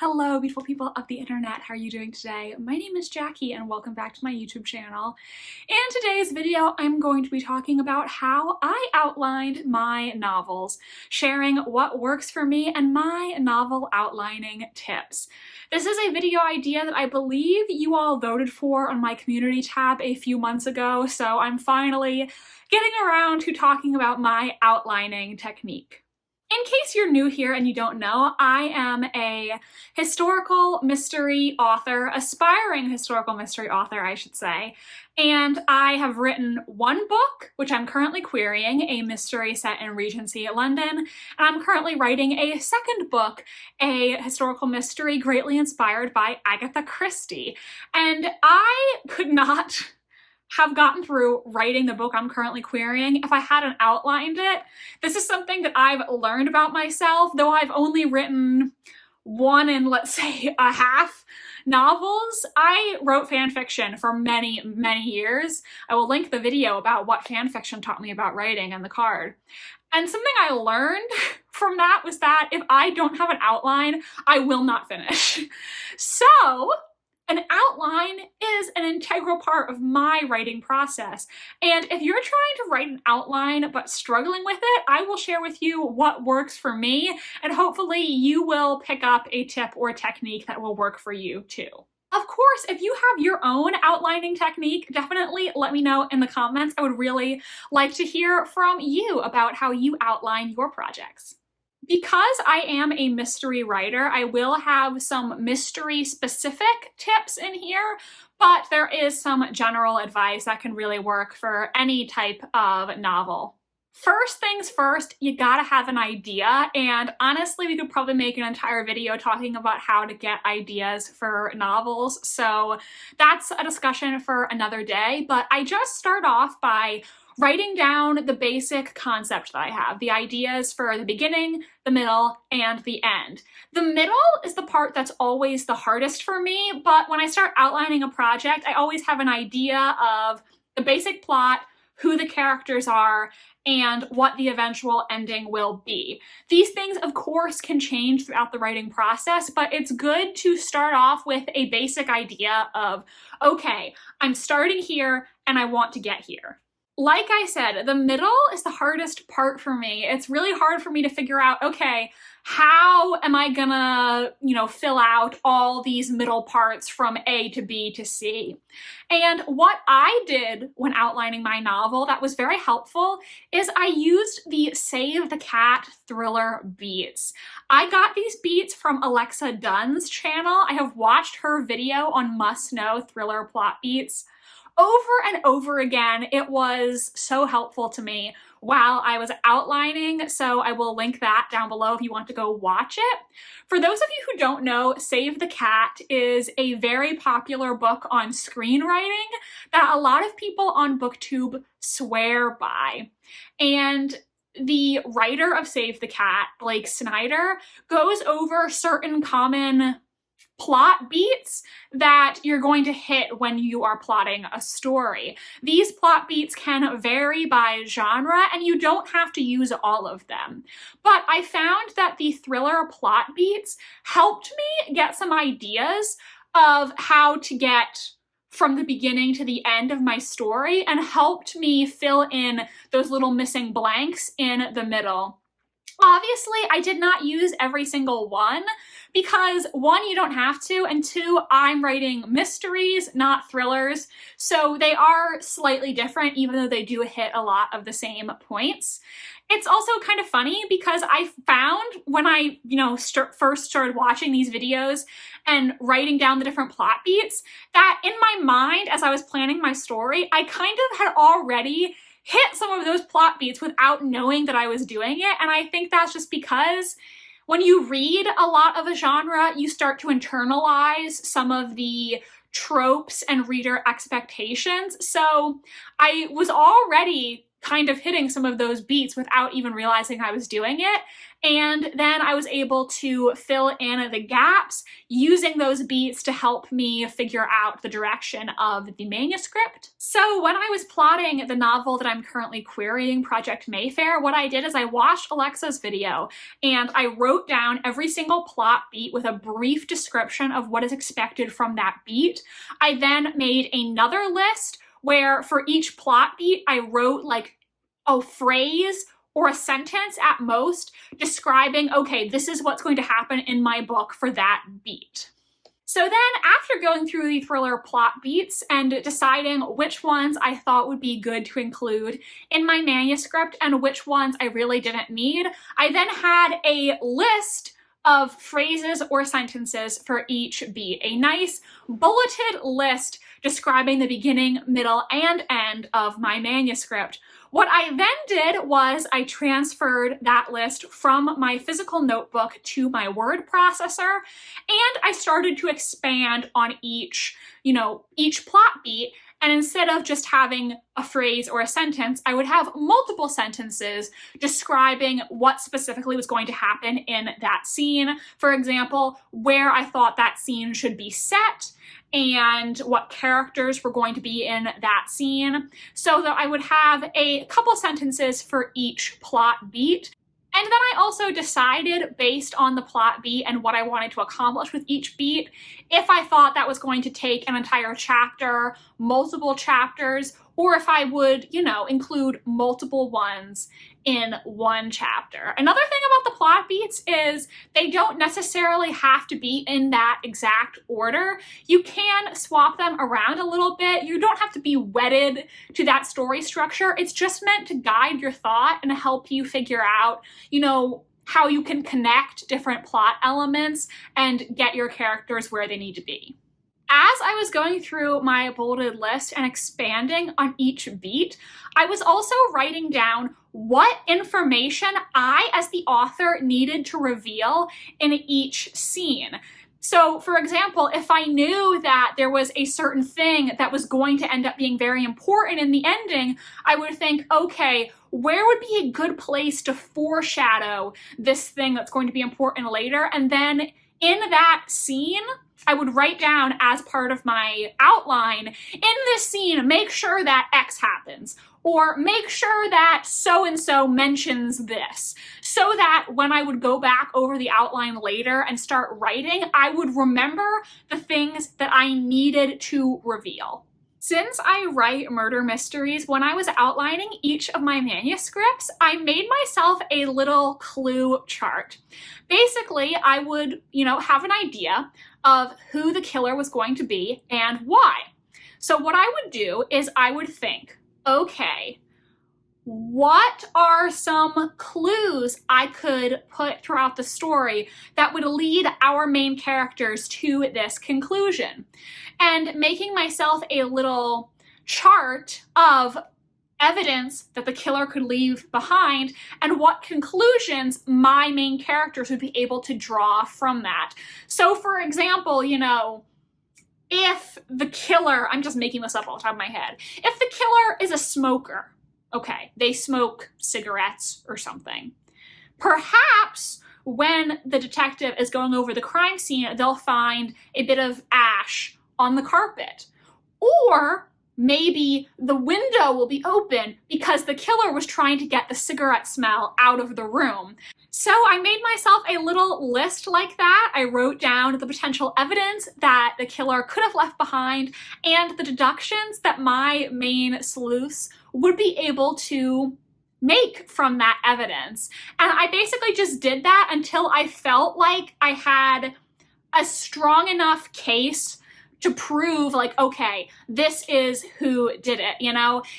Hello, beautiful people of the internet. How are you doing today? My name is Jackie and welcome back to my YouTube channel. In today's video, I'm going to be talking about how I outlined my novels, sharing what works for me and my novel outlining tips. This is a video idea that I believe you all voted for on my community tab a few months ago, so I'm finally getting around to talking about my outlining technique. In case you're new here and you don't know, I am a historical mystery author, aspiring historical mystery author, I should say, and I have written one book, which I'm currently querying, a mystery set in Regency, London, and I'm currently writing a second book, a historical mystery greatly inspired by Agatha Christie, and I could not have gotten through writing the book I'm currently querying if I hadn't outlined it. This is something that I've learned about myself, though I've only written one and let's say a half novels. I wrote fan fiction for many, many years. I will link the video about what fan fiction taught me about writing in the card. And something I learned from that was that if I don't have an outline, I will not finish. So, an outline is an integral part of my writing process, and if you're trying to write an outline but struggling with it, I will share with you what works for me, and hopefully you will pick up a tip or technique that will work for you too. Of course, if you have your own outlining technique, definitely let me know in the comments. I would really like to hear from you about how you outline your projects. Because I am a mystery writer, I will have some mystery-specific tips in here, but there is some general advice that can really work for any type of novel. First things first, you gotta have an idea, and honestly, we could probably make an entire video talking about how to get ideas for novels, so that's a discussion for another day, but I just start off by writing down the basic concept that I have, the ideas for the beginning, the middle, and the end. The middle is the part that's always the hardest for me, but when I start outlining a project, I always have an idea of the basic plot, who the characters are, and what the eventual ending will be. These things, of course, can change throughout the writing process, but it's good to start off with a basic idea of, okay, I'm starting here and I want to get here. Like I said, the middle is the hardest part for me. It's really hard for me to figure out, okay, how am I gonna, fill out all these middle parts from A to B to C? And what I did when outlining my novel that was very helpful is I used the Save the Cat thriller beats. I got these beats from Alexa Dunn's channel. I have watched her video on must-know thriller plot beats over and over again. It was so helpful to me while I was outlining, so I will link that down below if you want to go watch it. For those of you who don't know, Save the Cat is a very popular book on screenwriting that a lot of people on BookTube swear by. And the writer of Save the Cat, Blake Snyder, goes over certain common plot beats that you're going to hit when you are plotting a story. These plot beats can vary by genre, and you don't have to use all of them. But I found that the thriller plot beats helped me get some ideas of how to get from the beginning to the end of my story, and helped me fill in those little missing blanks in the middle. Obviously, I did not use every single one because one, you don't have to, and two, I'm writing mysteries, not thrillers, so they are slightly different even though they do hit a lot of the same points. It's also kind of funny because I found when I, first started watching these videos and writing down the different plot beats that in my mind, as I was planning my story, I kind of had already hit some of those plot beats without knowing that I was doing it, and I think that's just because when you read a lot of a genre, you start to internalize some of the tropes and reader expectations. So I was already kind of hitting some of those beats without even realizing I was doing it. And then I was able to fill in the gaps using those beats to help me figure out the direction of the manuscript. So when I was plotting the novel that I'm currently querying, Project Mayfair, what I did is I watched Alexa's video and I wrote down every single plot beat with a brief description of what is expected from that beat. I then made another list where for each plot beat, I wrote like a phrase or a sentence at most describing, okay, this is what's going to happen in my book for that beat. So then after going through the thriller plot beats and deciding which ones I thought would be good to include in my manuscript and which ones I really didn't need, I then had a list of phrases or sentences for each beat, a nice bulleted list describing the beginning, middle, and end of my manuscript. What I then did was I transferred that list from my physical notebook to my word processor, and I started to expand on each plot beat. And instead of just having a phrase or a sentence, I would have multiple sentences describing what specifically was going to happen in that scene. For example, where I thought that scene should be set and what characters were going to be in that scene, so that I would have a couple sentences for each plot beat. And then I also decided, based on the plot beat and what I wanted to accomplish with each beat, if I thought that was going to take an entire chapter, multiple chapters, or if I would, include multiple ones in one chapter. Another thing about the plot beats is they don't necessarily have to be in that exact order. You can swap them around a little bit. You don't have to be wedded to that story structure. It's just meant to guide your thought and help you figure out, how you can connect different plot elements and get your characters where they need to be. As I was going through my bolded list and expanding on each beat, I was also writing down what information I, as the author, needed to reveal in each scene. So, for example, if I knew that there was a certain thing that was going to end up being very important in the ending, I would think, okay, where would be a good place to foreshadow this thing that's going to be important later? And then in that scene, I would write down as part of my outline, in this scene, make sure that X happens, or make sure that so-and-so mentions this, so that when I would go back over the outline later and start writing, I would remember the things that I needed to reveal. Since I write murder mysteries, when I was outlining each of my manuscripts, I made myself a little clue chart. Basically, I would, have an idea of who the killer was going to be and why. So what I would do is I would think, okay, what are some clues I could put throughout the story that would lead our main characters to this conclusion? And making myself a little chart of evidence that the killer could leave behind and what conclusions my main characters would be able to draw from that. So for example, if the killer, I'm just making this up off the top of my head, if the killer is a smoker, okay, they smoke cigarettes or something, perhaps when the detective is going over the crime scene, they'll find a bit of ash on the carpet. Or maybe the window will be open because the killer was trying to get the cigarette smell out of the room. So I made myself a little list like that. I wrote down the potential evidence that the killer could have left behind and the deductions that my main sleuths would be able to make from that evidence. And I basically just did that until I felt like I had a strong enough case to prove, like, okay, this is who did it,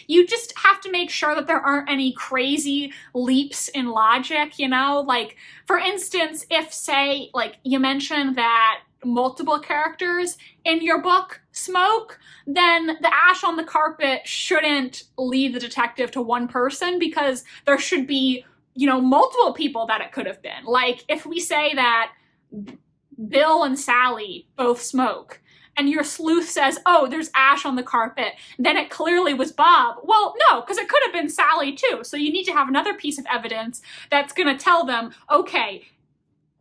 You just have to make sure that there aren't any crazy leaps in logic, Like, for instance, if, say, like, you mentioned that multiple characters in your book smoke, then the ash on the carpet shouldn't lead the detective to one person because there should be, multiple people that it could have been. Like, if we say that Bill and Sally both smoke, and your sleuth says, oh, there's ash on the carpet, then it clearly was Bob. Well, no, because it could have been Sally too. So you need to have another piece of evidence that's going to tell them, okay,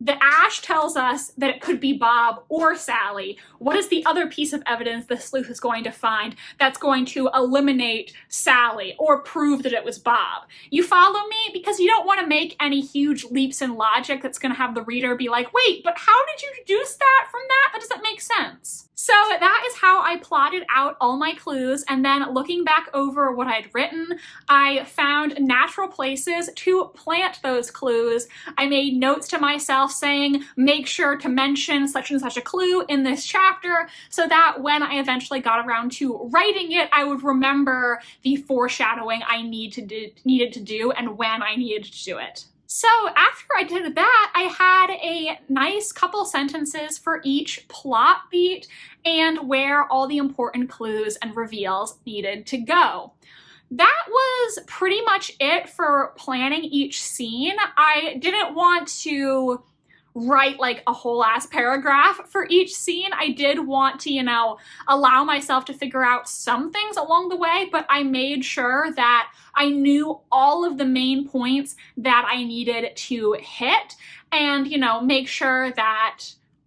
the ash tells us that it could be Bob or Sally. What is the other piece of evidence the sleuth is going to find that's going to eliminate Sally or prove that it was Bob? You follow me? Because you don't want to make any huge leaps in logic that's going to have the reader be like, wait, but how did you deduce that from that? That doesn't make sense. So that is how I plotted out all my clues, and then looking back over what I'd written, I found natural places to plant those clues. I made notes to myself saying, make sure to mention such and such a clue in this chapter, so that when I eventually got around to writing it, I would remember the foreshadowing I needed to do and when I needed to do it. So after I did that, I had a nice couple sentences for each plot beat and where all the important clues and reveals needed to go. That was pretty much it for planning each scene. I didn't want to write like a whole ass paragraph for each scene. I did want to, allow myself to figure out some things along the way, but I made sure that I knew all of the main points that I needed to hit and, make sure that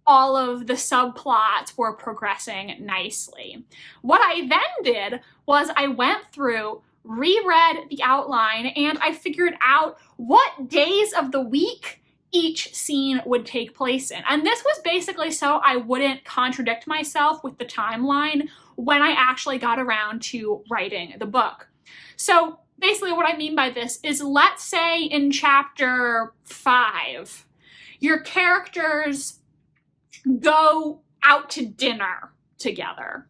all of the subplots were progressing nicely. What I then did was I went through, reread the outline, and I figured out what days of the week each scene would take place in. And this was basically so I wouldn't contradict myself with the timeline when I actually got around to writing the book. So basically what I mean by this is, let's say in chapter 5, your characters go out to dinner together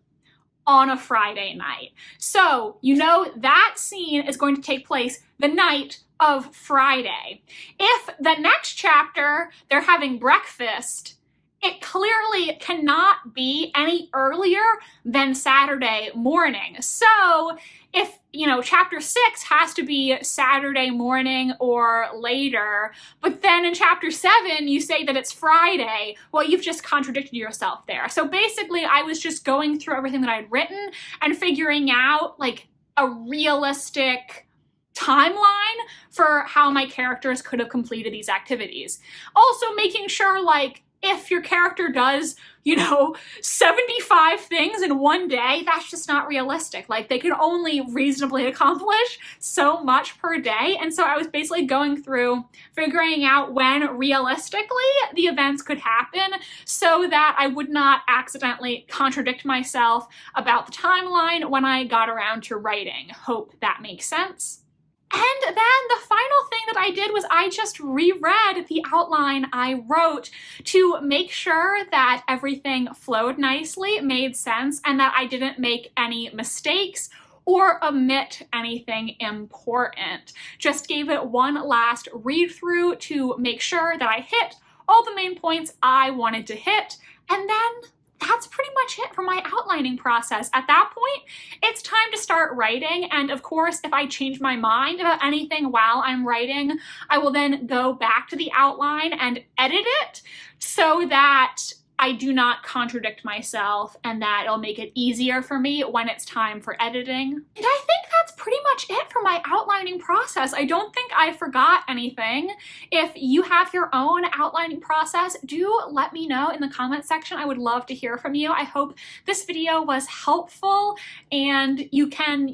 on a Friday night. So that scene is going to take place the night of Friday. If the next chapter they're having breakfast, it clearly cannot be any earlier than Saturday morning. So if, chapter 6 has to be Saturday morning or later, but then in chapter 7 you say that it's Friday, well, you've just contradicted yourself there. So basically I was just going through everything that I'd written and figuring out like a realistic timeline for how my characters could have completed these activities. Also making sure, like, if your character does, 75 things in one day, that's just not realistic. Like, they can only reasonably accomplish so much per day. And so I was basically going through figuring out when realistically the events could happen so that I would not accidentally contradict myself about the timeline when I got around to writing. Hope that makes sense. And then the final thing that I did was I just reread the outline I wrote to make sure that everything flowed nicely, made sense, and that I didn't make any mistakes or omit anything important. Just gave it one last read through to make sure that I hit all the main points I wanted to hit, and then that's pretty much it for my outlining process. At that point, it's time to start writing, and of course, if I change my mind about anything while I'm writing, I will then go back to the outline and edit it so that I do not contradict myself and that it'll make it easier for me when it's time for editing. And I think that's pretty much it for my outlining process. I don't think I forgot anything. If you have your own outlining process, do let me know in the comment section. I would love to hear from you. I hope this video was helpful and you can,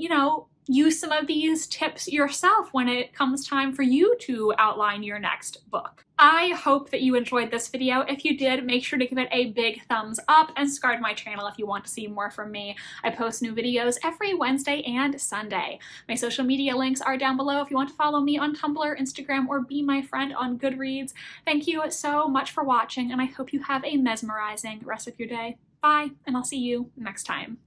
use some of these tips yourself when it comes time for you to outline your next book. I hope that you enjoyed this video. If you did, make sure to give it a big thumbs up and subscribe to my channel if you want to see more from me. I post new videos every Wednesday and Sunday. My social media links are down below if you want to follow me on Tumblr, Instagram, or be my friend on Goodreads. Thank you so much for watching, and I hope you have a mesmerizing rest of your day. Bye, and I'll see you next time.